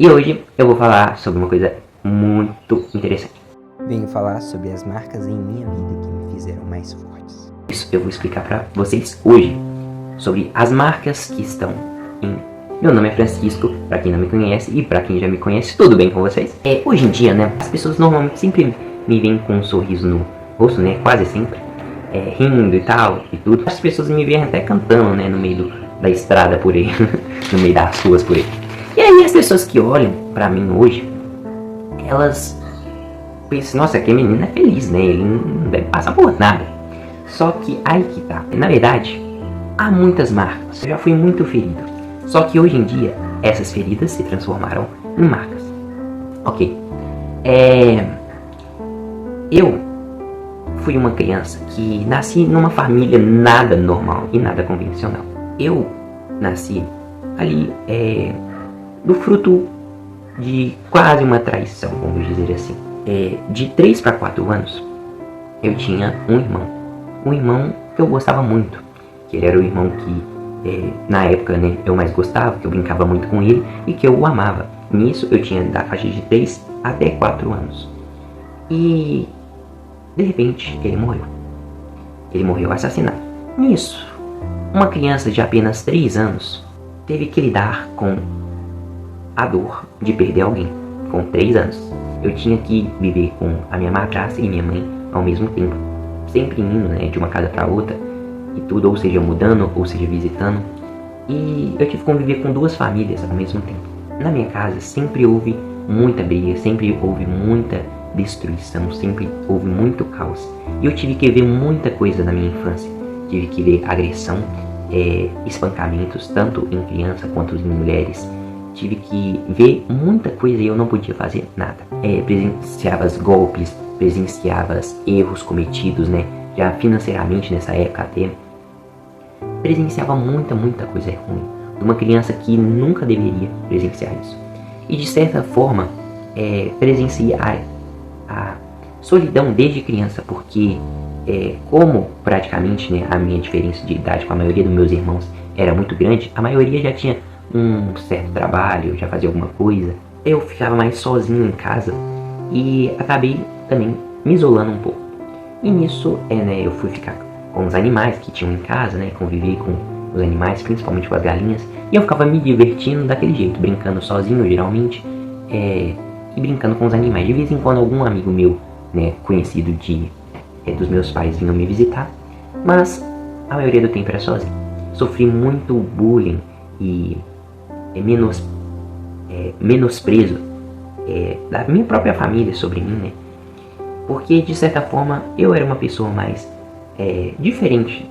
E hoje eu vou falar sobre uma coisa muito interessante. Venho falar sobre as marcas em minha vida que me fizeram mais fortes. Isso eu vou explicar pra vocês hoje sobre as marcas que estão em... Meu nome é Francisco, pra quem não me conhece, e pra quem já me conhece, tudo bem com vocês? Hoje em dia, né, as pessoas normalmente sempre me veem com um sorriso no rosto, né, quase sempre, rindo e tal, e tudo. As pessoas me veem até cantando, né, no meio da estrada por aí, no meio das ruas por aí. E aí as pessoas que olham pra mim hoje, elas pensam, nossa, aquele menino é feliz, né? Ele não deve passar por nada. Só que aí que tá. Na verdade, há muitas marcas. Eu já fui muito ferido. Só que hoje em dia, essas feridas se transformaram em marcas. Ok. Eu fui uma criança que nasci numa família nada normal e nada convencional. Eu nasci ali, do fruto de quase uma traição, vamos dizer assim. De 3 para 4 anos, eu tinha um irmão que eu gostava muito, que ele era o irmão que, na época, né, eu mais gostava, que eu brincava muito com ele e que eu o amava. Nisso, eu tinha da faixa de 3 até 4 anos. E, de repente, ele morreu. Ele morreu assassinado. Nisso, uma criança de apenas 3 anos teve que lidar com a dor de perder alguém. Com 3 anos, eu tinha que viver com a minha madrasta e minha mãe ao mesmo tempo, sempre indo, né, de uma casa para outra e tudo, ou seja, mudando, ou seja, visitando. E eu tive que conviver com 2 famílias ao mesmo tempo. Na minha casa sempre houve muita briga, sempre houve muita destruição, sempre houve muito caos. E eu tive que ver muita coisa na minha infância. Tive que ver agressão, espancamentos, tanto em criança quanto em mulheres. Tive que ver muita coisa e eu não podia fazer nada. Presenciava os golpes, presenciava erros cometidos, né? Já financeiramente nessa época até. Presenciava muita coisa ruim. De uma criança que nunca deveria presenciar isso. E de certa forma, presenciar a solidão desde criança, porque como praticamente, né, a minha diferença de idade com a maioria dos meus irmãos era muito grande, a maioria já tinha um certo trabalho, já fazia alguma coisa, eu ficava mais sozinho em casa e acabei também me isolando um pouco. E nisso, né, eu fui ficar com os animais que tinham em casa, né, conviver com os animais, principalmente com as galinhas, e eu ficava me divertindo daquele jeito, brincando sozinho geralmente, e brincando com os animais. De vez em quando algum amigo meu, né, conhecido dos meus pais vinham me visitar, mas a maioria do tempo era sozinho. Sofri muito bullying e menosprezo da minha própria família sobre mim, né? Porque de certa forma eu era uma pessoa mais diferente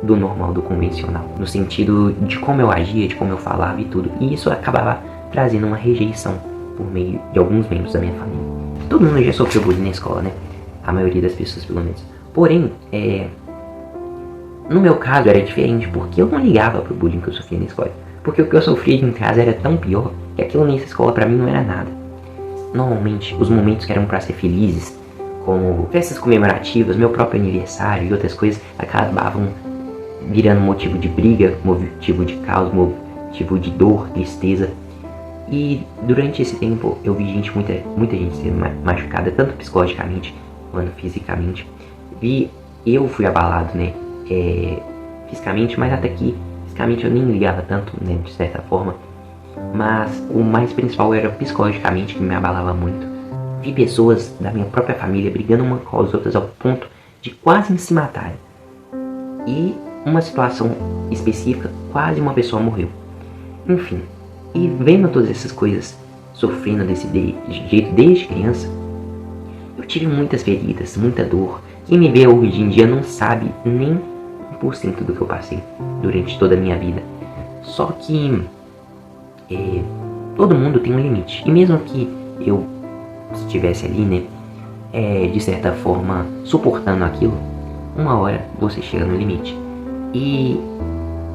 do normal, do convencional, no sentido de como eu agia, de como eu falava e tudo, e isso acabava trazendo uma rejeição por meio de alguns membros da minha família. Todo mundo já sofreu bullying na escola, né? A maioria das pessoas, pelo menos. Porém, no meu caso era diferente, porque eu não ligava pro bullying que eu sofria na escola. Porque o que eu sofria em casa era tão pior que aquilo nessa escola pra mim não era nada. Normalmente, os momentos que eram pra ser felizes, como festas comemorativas, meu próprio aniversário e outras coisas, acabavam virando motivo de briga, motivo de caos, motivo de dor, tristeza. E durante esse tempo eu vi muita gente sendo machucada, tanto psicologicamente quanto fisicamente. Eu fui abalado, né, fisicamente, mas até que fisicamente eu nem ligava tanto, né, de certa forma. Mas o mais principal era psicologicamente, que me abalava muito. Vi pessoas da minha própria família brigando uma com as outras ao ponto de quase se matarem. E uma situação específica, quase uma pessoa morreu. Enfim, e vendo todas essas coisas, sofrendo desse jeito desde criança, eu tive muitas feridas, muita dor. Quem me vê hoje em dia não sabe nem 1% do que eu passei durante toda a minha vida. Só que todo mundo tem um limite. E mesmo que eu estivesse ali, né, de certa forma suportando aquilo, uma hora você chega no limite. E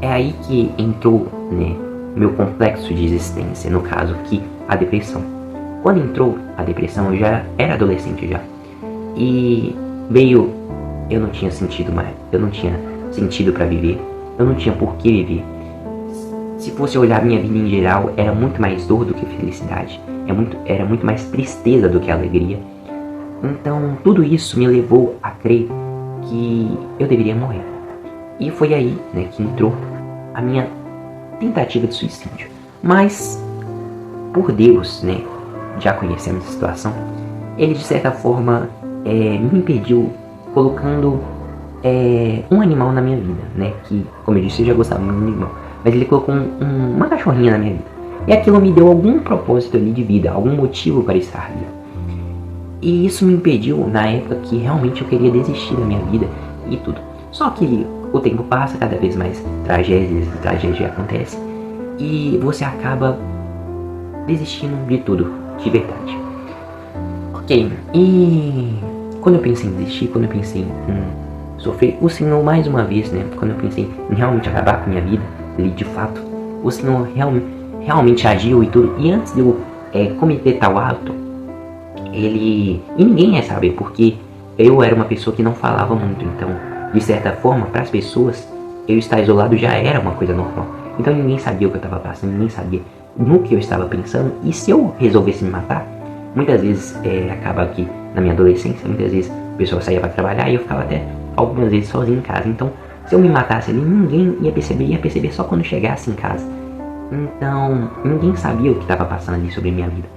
é aí que entrou, né, meu complexo de existência, no caso aqui, a depressão. Quando entrou a depressão, eu já era adolescente já. E eu não tinha sentido mais, eu não tinha sentido pra viver, eu não tinha por que viver. se fosse olhar minha vida em geral, era muito mais dor do que felicidade. Era muito mais tristeza do que alegria. Então, tudo isso me levou a crer que eu deveria morrer. E foi aí, né, que entrou a minha tentativa de suicídio. Mas, por Deus, né, já conhecendo a situação, Ele de certa forma me impediu colocando um animal na minha vida, né, que, como eu disse, eu já gostava muito de animal, mas Ele colocou uma cachorrinha na minha vida. E aquilo me deu algum propósito ali de vida, algum motivo para estar vivo. E isso me impediu na época que realmente eu queria desistir da minha vida e tudo. Só que o tempo passa, cada vez mais tragédias acontecem e você acaba desistindo de tudo, de verdade. Ok, e quando eu pensei em desistir, quando eu pensei em sofrer, o Senhor mais uma vez, né, quando eu pensei em realmente acabar com a minha vida, Ele de fato, o Senhor realmente agiu e tudo. E antes de eu cometer tal ato, e ninguém ia saber, porque eu era uma pessoa que não falava muito. Então, de certa forma, para as pessoas, eu estar isolado já era uma coisa normal. Então ninguém sabia o que eu estava passando, ninguém sabia no que eu estava pensando. E se eu resolvesse me matar, muitas vezes, acaba que na minha adolescência, muitas vezes a pessoa saía para trabalhar e eu ficava até algumas vezes sozinho em casa. Então, se eu me matasse ali, ninguém ia perceber só quando chegasse em casa. Então, ninguém sabia o que estava passando ali sobre a minha vida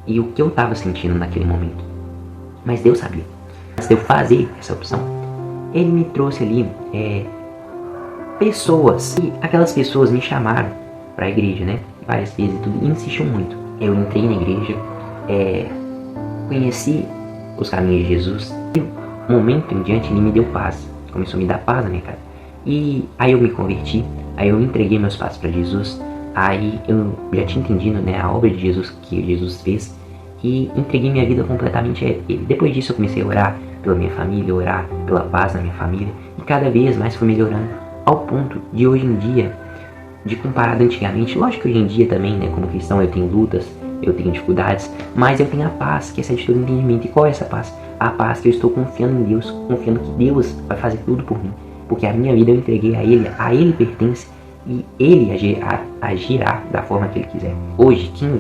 e o que eu estava sentindo naquele momento. Mas Deus sabia. Antes de eu fazer essa opção, Ele me trouxe ali pessoas. E aquelas pessoas me chamaram para a igreja, né? Várias vezes e tudo. E insistiam muito. Eu entrei na igreja, conheci os caminhos de Jesus. E um momento em diante Ele me deu paz. Começou a me dar paz na minha casa. E aí eu me converti. Aí eu entreguei meus passos para Jesus. Aí eu já tinha entendido, né, a obra de Jesus que Jesus fez e entreguei minha vida completamente a Ele. Depois disso eu comecei a orar pela minha família, orar pela paz na minha família e cada vez mais fui melhorando ao ponto de hoje em dia, de comparado antigamente, lógico que hoje em dia também, né, como cristão eu tenho lutas, eu tenho dificuldades, mas eu tenho a paz que excede todo entendimento. E qual é essa paz? A paz que eu estou confiando em Deus, confiando que Deus vai fazer tudo por mim, porque a minha vida eu entreguei a Ele pertence. E Ele agirá da forma que Ele quiser. Hoje, quem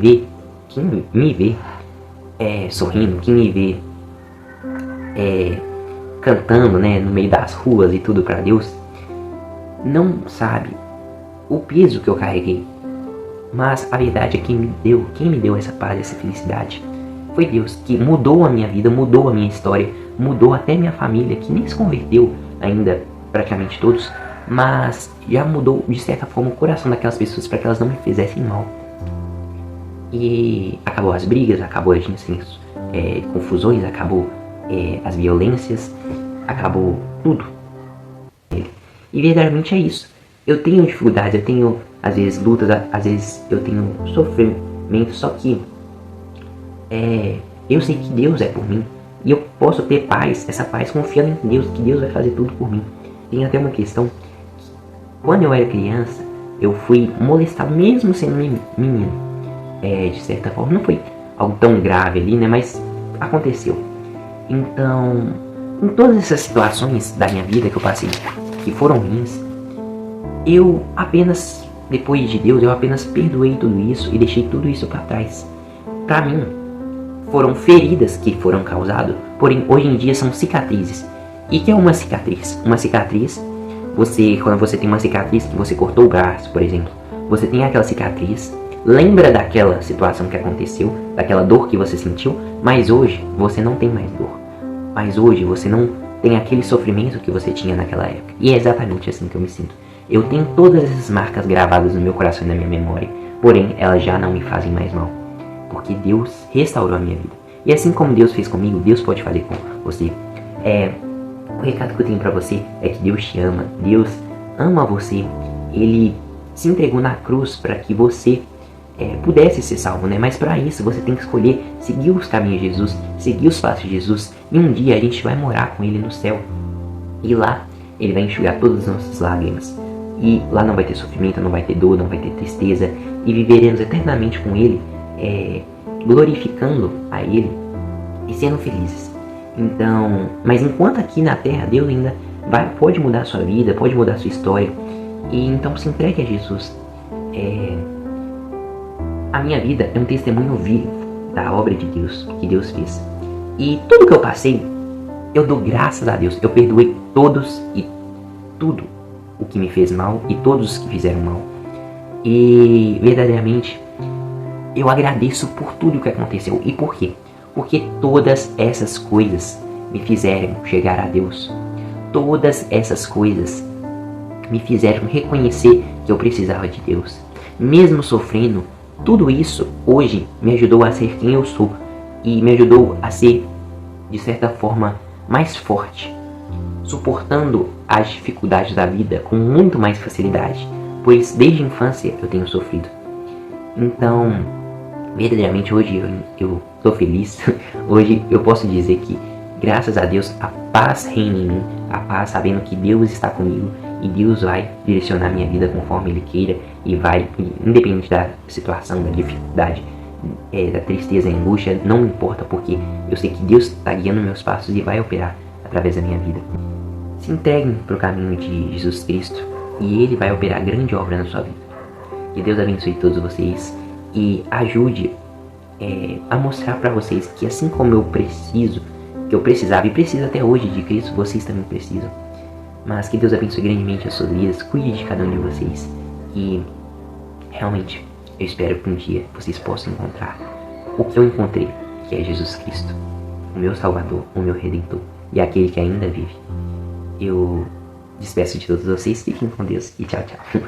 me vê sorrindo, quem me vê cantando, né, no meio das ruas e tudo para Deus, não sabe o peso que eu carreguei. Mas a verdade é que quem me deu essa paz, essa felicidade, foi Deus, que mudou a minha vida, mudou a minha história, mudou até minha família, que nem se converteu ainda, praticamente todos, mas já mudou de certa forma o coração daquelas pessoas para que elas não me fizessem mal. E acabou as brigas, acabou as confusões, acabou as violências, acabou tudo. E verdadeiramente é isso. Eu tenho dificuldades, eu tenho às vezes lutas, às vezes eu tenho sofrimento, só que eu sei que Deus é por mim e eu posso ter paz, essa paz confiando em Deus, que Deus vai fazer tudo por mim. Tem até uma questão. Quando eu era criança, eu fui molestado, mesmo sendo menino. De certa forma, não foi algo tão grave ali, né? Mas aconteceu. Então, em todas essas situações da minha vida que eu passei, que foram ruins, eu apenas, depois de Deus, eu apenas perdoei tudo isso e deixei tudo isso para trás. Para mim, foram feridas que foram causadas, porém, hoje em dia são cicatrizes. E que é uma cicatriz? Uma cicatriz, quando você tem uma cicatriz que você cortou o braço, por exemplo, você tem aquela cicatriz, lembra daquela situação que aconteceu, daquela dor que você sentiu, mas hoje você não tem mais dor. Mas hoje você não tem aquele sofrimento que você tinha naquela época. E é exatamente assim que eu me sinto. Eu tenho todas essas marcas gravadas no meu coração e na minha memória, porém elas já não me fazem mais mal, porque Deus restaurou a minha vida. E assim como Deus fez comigo, Deus pode fazer com você. O recado que eu tenho pra você é que Deus te ama, Deus ama você, Ele se entregou na cruz para que você pudesse ser salvo, né? Mas para isso você tem que escolher seguir os caminhos de Jesus, seguir os passos de Jesus, e um dia a gente vai morar com Ele no céu, e lá Ele vai enxugar todas as nossas lágrimas, e lá não vai ter sofrimento, não vai ter dor, não vai ter tristeza, e viveremos eternamente com Ele, glorificando a Ele e sendo felizes. Então, mas enquanto aqui na Terra, Deus ainda pode mudar a sua vida, pode mudar a sua história. E então se entregue a Jesus. A minha vida é um testemunho vivo da obra de Deus, que Deus fez. E tudo que eu passei, eu dou graças a Deus. Eu perdoei todos e tudo o que me fez mal e todos os que fizeram mal. E verdadeiramente eu agradeço por tudo o que aconteceu. E por quê? Porque todas essas coisas me fizeram chegar a Deus. Todas essas coisas me fizeram reconhecer que eu precisava de Deus. Mesmo sofrendo, tudo isso hoje me ajudou a ser quem eu sou e me ajudou a ser, de certa forma, mais forte, suportando as dificuldades da vida com muito mais facilidade, pois desde a infância eu tenho sofrido. Então, verdadeiramente hoje eu estou feliz. Hoje eu posso dizer que, graças a Deus, a paz reina em mim, a paz sabendo que Deus está comigo e Deus vai direcionar minha vida conforme Ele queira e vai, independente da situação, da dificuldade, da tristeza, da angústia, não me importa, porque eu sei que Deus está guiando meus passos e vai operar através da minha vida. Se entreguem para o caminho de Jesus Cristo e Ele vai operar grande obra na sua vida. Que Deus abençoe todos vocês e ajude a mostrar para vocês que assim como eu preciso, que eu precisava e preciso até hoje de Cristo, vocês também precisam. Mas que Deus abençoe grandemente as suas vidas, cuide de cada um de vocês e realmente eu espero que um dia vocês possam encontrar o que eu encontrei, que é Jesus Cristo, o meu Salvador, o meu Redentor e aquele que ainda vive. Eu despeço de todos vocês, fiquem com Deus e tchau, tchau.